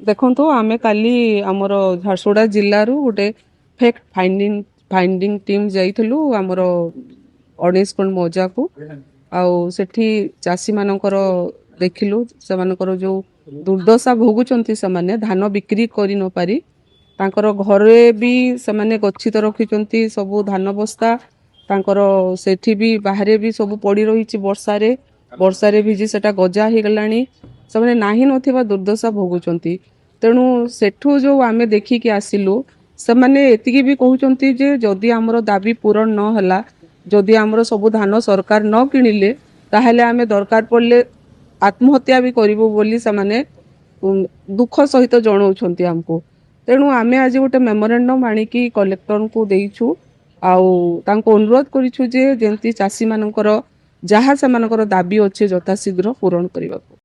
ଦେଖନ୍ତୁ ଆମେ କାଲି ଆମର ଝାରସୁଗୁଡ଼ା ଜିଲ୍ଲାରୁ ଗୋଟେ ଫେକ୍ଟ ଫାଇଣ୍ଡିଂ ଟିମ୍ ଯାଇଥିଲୁ ଆମର 19 ଖଣ୍ଡ ମୌଜାକୁ। ଆଉ ସେଠି ଚାଷୀମାନଙ୍କର ଦେଖିଲୁ ସେମାନଙ୍କର ଯୋଉ ଦୁର୍ଦ୍ଦଶା ଭୋଗୁଛନ୍ତି, ସେମାନେ ଧାନ ବିକ୍ରି କରି ନ ପାରି ତାଙ୍କର ଘରେ ବି ସେମାନେ ଗଚ୍ଛିତ ରଖିଛନ୍ତି ସବୁ ଧାନ ବସ୍ତା। ତାଙ୍କର ସେଠି ବି ବାହାରେ ବି ସବୁ ପଡ଼ି ରହିଛି ବର୍ଷାରେ ଭିଜି ସେଟା ଗଜା ହେଇଗଲାଣି। ସେମାନେ ନାହିଁ ନଥିବା ଦୁର୍ଦ୍ଦଶା ଭୋଗୁଛନ୍ତି। ତେଣୁ ସେଠୁ ଯୋଉ ଆମେ ଦେଖିକି ଆସିଲୁ, ସେମାନେ ଏତିକି ବି କହୁଛନ୍ତି ଯେ ଯଦି ଆମର ଦାବି ପୂରଣ ନ ହେଲା, ଯଦି ଆମର ସବୁ ଧାନ ସରକାର ନ କିଣିଲେ, ତାହେଲେ ଆମେ ଦରକାର ପଡ଼ିଲେ ଆତ୍ମହତ୍ୟା ବି କରିବୁ ବୋଲି ସେମାନେ ଦୁଃଖ ସହିତ ଜଣାଉଛନ୍ତି ଆମକୁ। ତେଣୁ ଆମେ ଆଜି ଗୋଟେ ମେମୋରାଣ୍ଡମ୍ ଆଣିକି କଲେକ୍ଟରଙ୍କୁ ଦେଇଛୁ। ଆଉ ତାଙ୍କୁ ଅନୁରୋଧ କରିଛୁ ଯେ ଯେମିତି ଚାଷୀମାନଙ୍କର ଯାହା ସେମାନଙ୍କର ଦାବି ଅଛି ଯଥାଶୀଘ୍ର ପୂରଣ କରିବାକୁ।